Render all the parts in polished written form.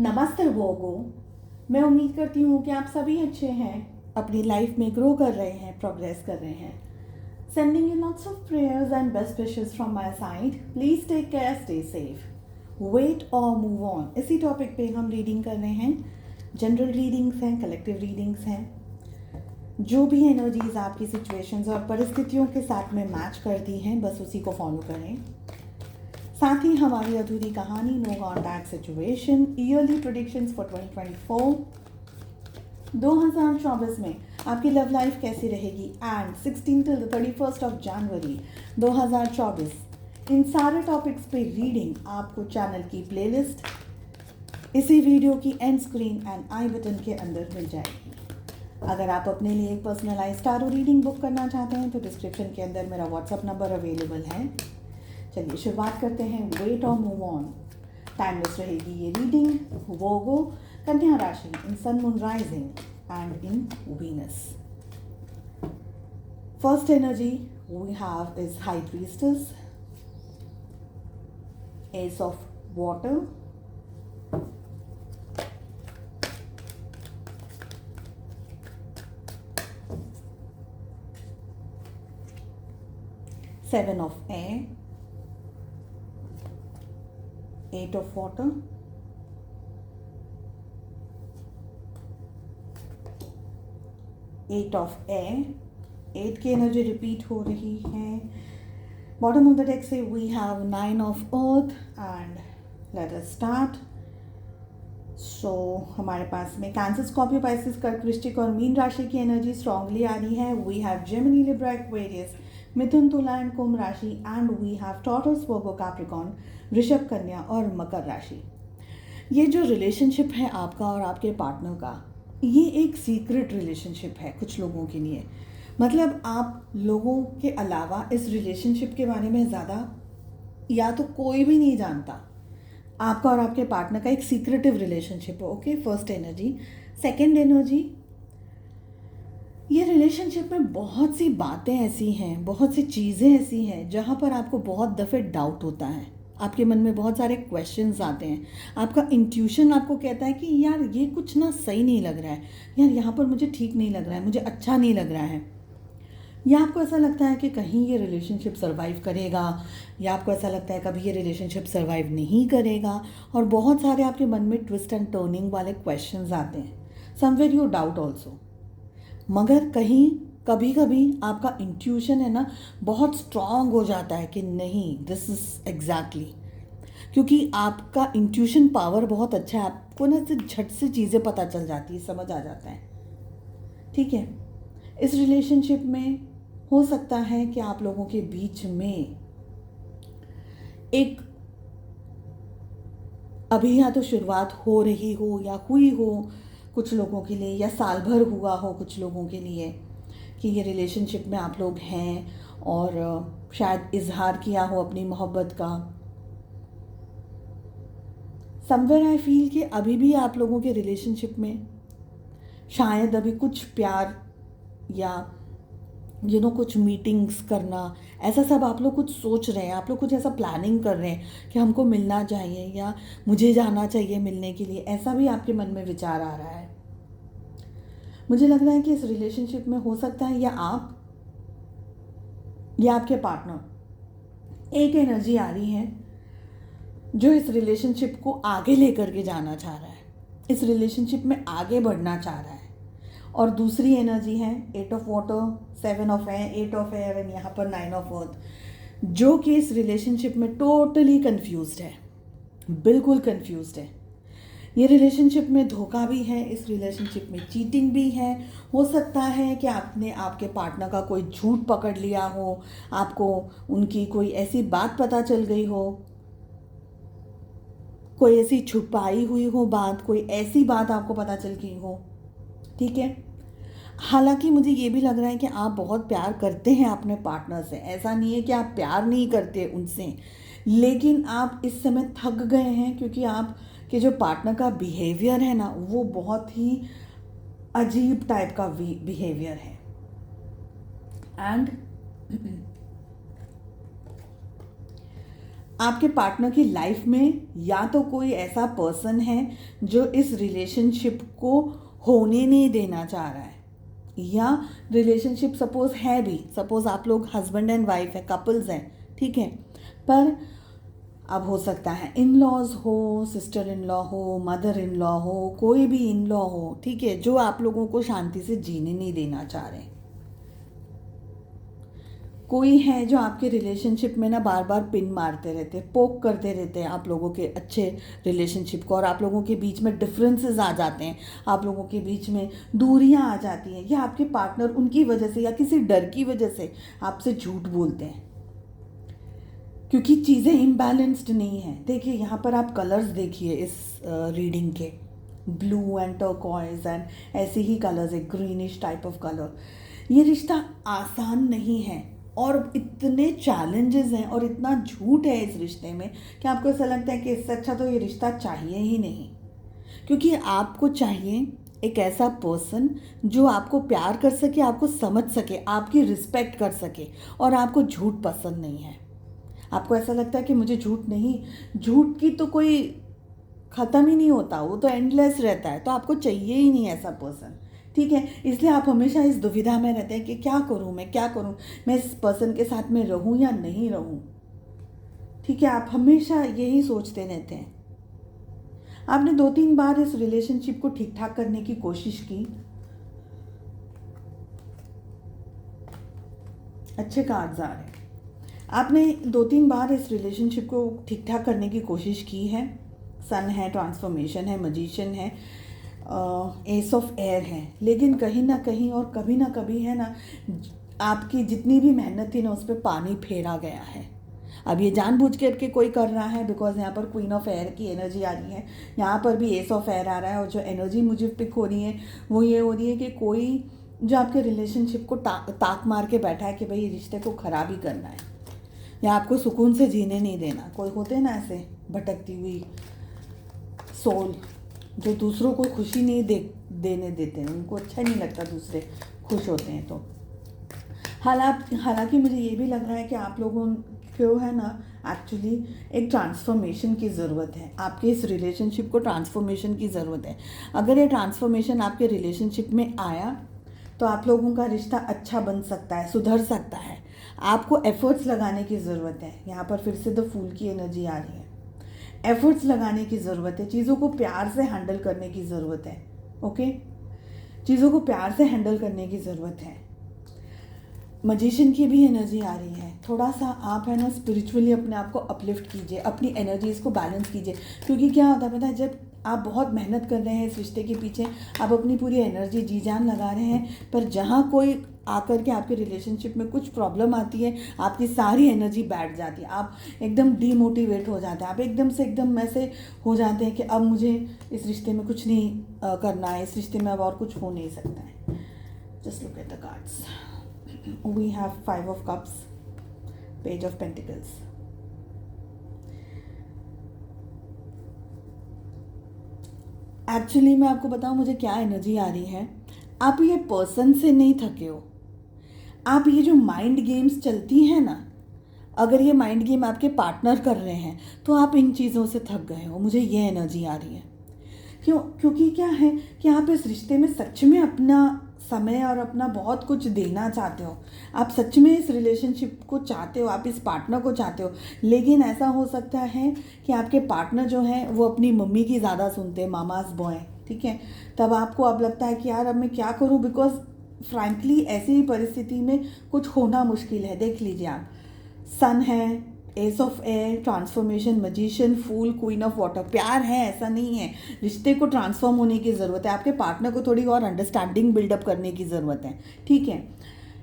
नमस्ते वोगो। मैं उम्मीद करती हूँ कि आप सभी अच्छे हैं, अपनी लाइफ में ग्रो कर रहे हैं, प्रोग्रेस कर रहे हैं। Sending you lots of prayers and best wishes from my side. Please take care, stay safe, wait और मूव ऑन। इसी टॉपिक पे हम रीडिंग कर रहे हैं। जनरल रीडिंग्स हैं, कलेक्टिव रीडिंग्स हैं। जो भी एनर्जीज आपकी सिचुएशंस और परिस्थितियों के साथ में मैच करती हैं, बस उसी को फॉलो करें। साथ ही हमारी अधूरी कहानी no contact situation early predictions for 2024 2024 में आपकी लव लाइफ कैसी रहेगी and 16 till 31st of January 2024 इन सारे टॉपिक्स पे रीडिंग आपको चैनल की प्लेलिस्ट इसी वीडियो की and screen and I button के अंदर मिल जाएगी। अगर आप अपने लिए एक पर्सनलाइज्ड टारो रीडिंग बुक करना चाहते हैं तो डिस्क्रिप्शन के अंदर मेरा व्हाट्सअप नंबर अवेलेबल है। चलिए शुरुआत करते हैं। वेट और मूव ऑन। टाइमलेस रहेगी ये रीडिंग। वोगो, कन्या राशि, in sun moon rising and in Venus. First energy we have is high priestess, ace of water, seven of air, eight of water, eight of air. Eight की energy repeat हो रही है। Bottom of the deck से we have nine of earth and let us start. So हमारे पास में cancer, Scorpio, Pisces, कर्क, वृश्चिक और मीन राशि की एनर्जी स्ट्रांगली आ रही है। We have Gemini, Libra, Aquarius, मिथुन, तुला एंड कुंभ राशि and we have Taurus, Virgo, Capricorn, वृषभ, कन्या और मकर राशि। ये जो रिलेशनशिप है आपका और आपके पार्टनर का, ये एक सीक्रेट रिलेशनशिप है कुछ लोगों के लिए। मतलब आप लोगों के अलावा इस रिलेशनशिप के बारे में ज़्यादा या तो कोई भी नहीं जानता। आपका और आपके पार्टनर का एक सीक्रेटिव रिलेशनशिप है। Okay, first energy. Second energy, ये रिलेशनशिप में बहुत सी बातें ऐसी हैं, बहुत सी चीज़ें ऐसी हैं जहाँ पर आपको बहुत दफ़े डाउट होता है। आपके मन में बहुत सारे क्वेश्चंस आते हैं। आपका इंट्यूशन आपको कहता है कि यार ये कुछ ना सही नहीं लग रहा है, यार यहाँ पर मुझे ठीक नहीं लग रहा है, मुझे अच्छा नहीं लग रहा है। या आपको ऐसा लगता है कि कहीं ये रिलेशनशिप सर्वाइव करेगा, या आपको ऐसा लगता है कभी ये रिलेशनशिप सर्वाइव नहीं करेगा। और बहुत सारे आपके मन में ट्विस्ट एंड टर्निंग वाले क्वेश्चंस आते हैं। Somewhere you doubt also. मगर कहीं कभी कभी आपका इंट्यूशन है ना, बहुत स्ट्रांग हो जाता है कि नहीं, दिस इज एग्जैक्टली, क्योंकि आपका इंट्यूशन पावर बहुत अच्छा है। आपको ना से झट से चीज़ें पता चल जाती है, समझ आ जाता है। ठीक है, इस रिलेशनशिप में हो सकता है कि आप लोगों के बीच में एक अभी या तो शुरुआत हो रही हो या हुई हो कुछ लोगों के लिए, या साल भर हुआ हो कुछ लोगों के लिए कि ये रिलेशनशिप में आप लोग हैं और शायद इजहार किया हो अपनी मोहब्बत का। समवेयर आई फील कि अभी भी आप लोगों के रिलेशनशिप में शायद अभी कुछ प्यार या कुछ मीटिंग्स करना, ऐसा सब आप लोग कुछ सोच रहे हैं। आप लोग कुछ ऐसा प्लानिंग कर रहे हैं कि हमको मिलना चाहिए या मुझे जाना चाहिए मिलने के लिए। ऐसा भी आपके मन में विचार आ रहा है। मुझे लग रहा है कि इस रिलेशनशिप में हो सकता है या आप या आपके पार्टनर, एक एनर्जी आ रही है जो इस रिलेशनशिप को आगे लेकर के जाना चाह रहा है, इस रिलेशनशिप में आगे बढ़ना चाह रहा है। और दूसरी एनर्जी है eight of water, seven of air, eight of air and यहाँ पर नाइन ऑफ अर्थ, जो कि इस रिलेशनशिप में टोटली कंफ्यूज्ड है, बिल्कुल कंफ्यूज्ड है। ये रिलेशनशिप में धोखा भी है, इस रिलेशनशिप में चीटिंग भी है। हो सकता है कि आपने आपके पार्टनर का कोई झूठ पकड़ लिया हो, आपको उनकी कोई ऐसी बात पता चल गई हो, कोई ऐसी छुपाई हुई हो बात, कोई ऐसी बात आपको पता चल गई हो। ठीक है, हालांकि मुझे ये भी लग रहा है कि आप बहुत प्यार करते हैं अपने पार्टनर से। ऐसा नहीं है कि आप प्यार नहीं करते उनसे, लेकिन आप इस समय थक गए हैं क्योंकि आप के जो पार्टनर का बिहेवियर है ना, वो बहुत ही अजीब टाइप का बिहेवियर है। एंड आपके पार्टनर की लाइफ में या तो कोई ऐसा पर्सन है जो इस रिलेशनशिप को होने नहीं देना चाह रहा है, या रिलेशनशिप सपोज है भी, सपोज आप लोग हस्बैंड एंड वाइफ है, कपल्स हैं, ठीक है, पर अब हो सकता है इन लॉज हो, सिस्टर इन लॉ हो, मदर इन लॉ हो, कोई भी इन लॉ हो, ठीक है, जो आप लोगों को शांति से जीने नहीं देना चाह रहे। कोई है जो आपके रिलेशनशिप में ना बार बार पिन मारते रहते हैं, पोक करते रहते हैं आप लोगों के अच्छे रिलेशनशिप को, और आप लोगों के बीच में डिफरेंसेस आ जाते हैं, आप लोगों के बीच में दूरियां आ जाती हैं, या आपके पार्टनर उनकी वजह से या किसी डर की वजह से आपसे झूठ बोलते हैं क्योंकि चीज़ें इम्बैलेंस्ड नहीं हैं। देखिए यहाँ पर आप कलर्स देखिए इस रीडिंग के, ब्लू एंड टर्कोइज एंड ऐसे ही कलर्स, एक ग्रीनिश टाइप ऑफ कलर। ये रिश्ता आसान नहीं है और इतने चैलेंजेस हैं और इतना झूठ है इस रिश्ते में कि आपको ऐसा लगता है कि इससे अच्छा तो ये रिश्ता चाहिए ही नहीं, क्योंकि आपको चाहिए एक ऐसा पर्सन जो आपको प्यार कर सके, आपको समझ सके, आपकी रिस्पेक्ट कर सके, और आपको झूठ पसंद नहीं है। आपको ऐसा लगता है कि मुझे झूठ नहीं, झूठ की तो कोई ख़त्म ही नहीं होता, वो तो एंडलेस रहता है, तो आपको चाहिए ही नहीं ऐसा पर्सन, ठीक है। इसलिए आप हमेशा इस दुविधा में रहते हैं कि क्या करूं, मैं क्या करूं, मैं इस पर्सन के साथ में रहूं या नहीं रहूं, ठीक है, आप हमेशा यही सोचते रहते हैं। आपने 2-3 बार इस रिलेशनशिप को ठीक ठाक करने की कोशिश की, अच्छे कार्ड्स आ रहे हैं, आपने 2-3 बार इस रिलेशनशिप को ठीक ठाक करने की कोशिश की है। सन है, ट्रांसफॉर्मेशन है, मजिशियन है, एस ऑफ एयर है, लेकिन कहीं ना कहीं और कभी ना कभी है ना, आपकी जितनी भी मेहनत थी ना उस पर पानी फेरा गया है। अब ये जानबूझ के कोई कर रहा है, बिकॉज यहाँ पर क्वीन ऑफ एयर की एनर्जी आ रही है, यहाँ पर भी एस ऑफ एयर आ रहा है, और जो एनर्जी मुझे पिक हो रही है वो ये हो रही है कि कोई जो आपके रिलेशनशिप को ताक मार के बैठा है कि भाई रिश्ते को ख़राब ही करना है या आपको सुकून से जीने नहीं देना। कोई होते हैं ना ऐसे भटकती हुई सोल जो दूसरों को खुशी नहीं देने देते हैं, उनको अच्छा नहीं लगता दूसरे खुश होते हैं। तो हालांकि मुझे ये भी लग रहा है कि आप लोगों को है ना एक्चुअली एक ट्रांसफॉर्मेशन की ज़रूरत है, आपके इस रिलेशनशिप को ट्रांसफॉर्मेशन की ज़रूरत है। अगर ये ट्रांसफॉर्मेशन आपके रिलेशनशिप में आया तो आप लोगों का रिश्ता अच्छा बन सकता है, सुधर सकता है। आपको एफर्ट्स लगाने की ज़रूरत है। यहाँ पर फिर से द फूल की एनर्जी आ रही है, एफर्ट्स लगाने की ज़रूरत है, चीज़ों को प्यार से हैंडल करने की ज़रूरत है। ओके, चीज़ों को प्यार से हैंडल करने की ज़रूरत है। मजिशियन की भी एनर्जी आ रही है। थोड़ा सा आप है ना स्पिरिचुअली अपने आप को अपलिफ्ट कीजिए, अपनी एनर्जीज को बैलेंस कीजिए, क्योंकि क्या होता है पता है, जब आप बहुत मेहनत कर रहे हैं इस रिश्ते के पीछे, आप अपनी पूरी एनर्जी जी जान लगा रहे हैं, पर जहाँ कोई आकर के आपके रिलेशनशिप में कुछ प्रॉब्लम आती है, आपकी सारी एनर्जी बैठ जाती है, आप एकदम डीमोटिवेट हो जाते हैं, आप एकदम ऐसे हो जाते हैं कि अब मुझे इस रिश्ते में कुछ नहीं करना है, इस रिश्ते में अब और कुछ हो नहीं सकता है। Just look at the cards. We have 5 of Cups, Page of Pentacles. Actually मैं आपको बताऊं मुझे क्या एनर्जी आ रही है, आप ये पर्सन से नहीं थके हो, आप ये जो माइंड गेम्स चलती हैं ना, अगर ये माइंड गेम आपके पार्टनर कर रहे हैं तो आप इन चीज़ों से थक गए हो, मुझे ये एनर्जी आ रही है। क्योंकि क्या है कि आप इस रिश्ते में सच में अपना समय और अपना बहुत कुछ देना चाहते हो, आप सच में इस रिलेशनशिप को चाहते हो, आप इस पार्टनर को चाहते हो, लेकिन ऐसा हो सकता है कि आपके पार्टनर जो है वो अपनी मम्मी की ज़्यादा सुनते हैं, मामाज बॉय, ठीक है। तब आपको अब लगता है कि यार अब मैं क्या करूं, बिकॉज फ्रैंकली ऐसी ही परिस्थिति में कुछ होना मुश्किल है। देख लीजिए आप, सन है, ace of air, transformation, magician, fool, queen of water. प्यार है ऐसा नहीं है, रिश्ते को ट्रांसफॉर्म होने की ज़रूरत है, आपके पार्टनर को थोड़ी और अंडरस्टैंडिंग बिल्डअप करने की ज़रूरत है, ठीक है।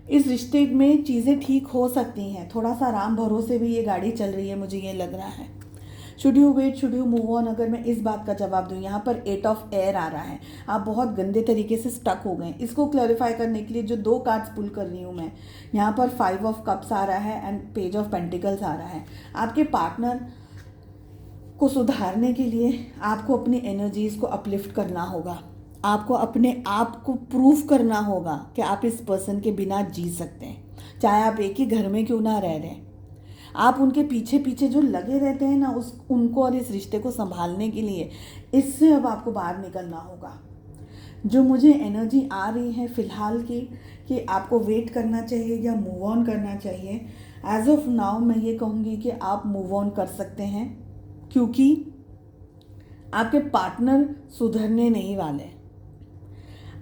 इस रिश्ते में चीज़ें ठीक हो सकती हैं, थोड़ा सा आराम भरोसे भी ये गाड़ी चल रही है, मुझे ये लग रहा है। Should you wait, should you move on, अगर मैं इस बात का जवाब दूँ, यहाँ पर 8 ऑफ एयर आ रहा है, आप बहुत गंदे तरीके से स्टक हो गए। इसको क्लैरिफाई करने के लिए जो 2 कार्ड्स पुल कर रही हूँ मैं, यहाँ पर 5 ऑफ कप्स आ रहा है एंड पेज ऑफ पेंटिकल्स आ रहा है। आपके पार्टनर को सुधारने के लिए आपको अपनी एनर्जीज को अपलिफ्ट करना होगा, आपको अपने आप को प्रूव करना होगा कि आप इस पर्सन के बिना जी सकते हैं, चाहे आप एक ही घर में क्यों ना रह रहे हैं। आप उनके पीछे पीछे जो लगे रहते हैं ना, उनको और इस रिश्ते को संभालने के लिए, इससे अब आपको बाहर निकलना होगा। जो मुझे एनर्जी आ रही है फ़िलहाल की कि आपको वेट करना चाहिए या मूव ऑन करना चाहिए, एज ऑफ नाउ मैं ये कहूँगी कि आप मूव ऑन कर सकते हैं, क्योंकि आपके पार्टनर सुधरने नहीं वाले।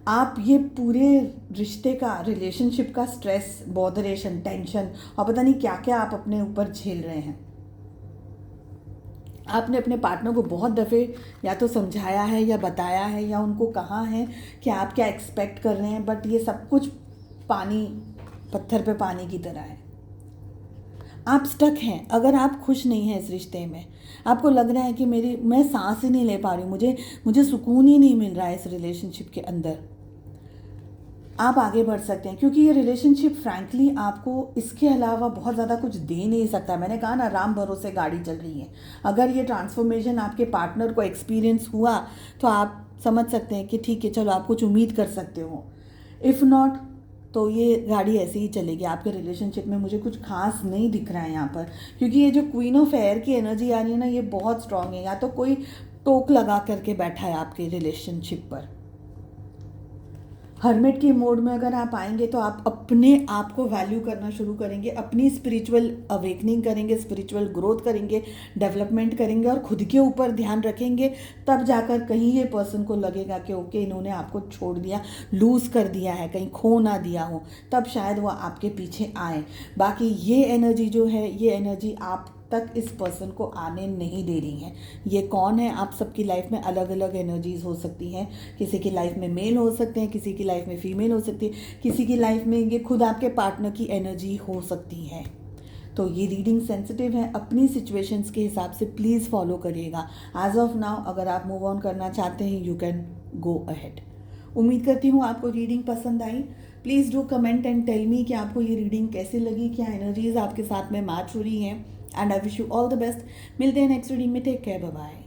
आप ये पूरे रिश्ते का, रिलेशनशिप का स्ट्रेस, बॉदरेशन, टेंशन और पता नहीं क्या क्या आप अपने ऊपर झेल रहे हैं। आपने अपने पार्टनर को बहुत दफ़े या तो समझाया है या बताया है या उनको कहा है कि आप क्या एक्सपेक्ट कर रहे हैं, बट ये सब कुछ पत्थर पे पानी की तरह है। आप स्टक हैं। अगर आप खुश नहीं हैं इस रिश्ते में, आपको लग रहा है कि मैं सांस ही नहीं ले पा रही हूँ, मुझे सुकून ही नहीं मिल रहा है इस रिलेशनशिप के अंदर, आप आगे बढ़ सकते हैं। क्योंकि ये रिलेशनशिप फ्रैंकली आपको इसके अलावा बहुत ज़्यादा कुछ दे नहीं सकता। मैंने कहा ना, राम भरोसे गाड़ी चल रही है। अगर ये ट्रांसफॉर्मेशन आपके पार्टनर को एक्सपीरियंस हुआ तो आप समझ सकते हैं कि ठीक है, चलो आप कुछ उम्मीद कर सकते हो। इफ़ नॉट तो ये गाड़ी ऐसे ही चलेगी। आपके रिलेशनशिप में मुझे कुछ खास नहीं दिख रहा है यहाँ पर, क्योंकि ये जो क्वीन ऑफ एयर की एनर्जी आ रही है ना, ये बहुत स्ट्रांग है। या तो कोई टोक लगा करके बैठा है आपके रिलेशनशिप पर। हर्मिट के मोड में अगर आप आएंगे तो आप अपने आप को वैल्यू करना शुरू करेंगे, अपनी स्पिरिचुअल अवेकनिंग करेंगे, स्पिरिचुअल ग्रोथ करेंगे, डेवलपमेंट करेंगे और खुद के ऊपर ध्यान रखेंगे। तब जाकर कहीं ये पर्सन को लगेगा कि ओके, इन्होंने आपको छोड़ दिया, लूज़ कर दिया है, कहीं खो ना दिया हो, तब शायद वो आपके पीछे आए। बाकी ये एनर्जी जो है, ये एनर्जी आप तक इस पर्सन को आने नहीं दे रही हैं। ये कौन है? आप सबकी लाइफ में अलग अलग एनर्जीज हो सकती हैं। किसी की लाइफ में मेल हो सकते हैं, किसी की लाइफ में फीमेल हो सकती है, किसी की लाइफ में ये खुद आपके पार्टनर की एनर्जी हो सकती है। तो ये रीडिंग सेंसिटिव है, अपनी सिचुएशंस के हिसाब से प्लीज़ फॉलो करिएगा। एज ऑफ नाउ अगर आप मूव ऑन करना चाहते हैं, यू कैन गो अहेड। उम्मीद करती हूँ आपको रीडिंग पसंद आई। Please do comment and tell me कि आपको ये रीडिंग कैसी लगी, क्या एनर्जीज आपके साथ में मैच हो रही हैं। And I wish you all the best. मिलते हैं नेक्स्ट रीडिंग में। Take care, bye bye.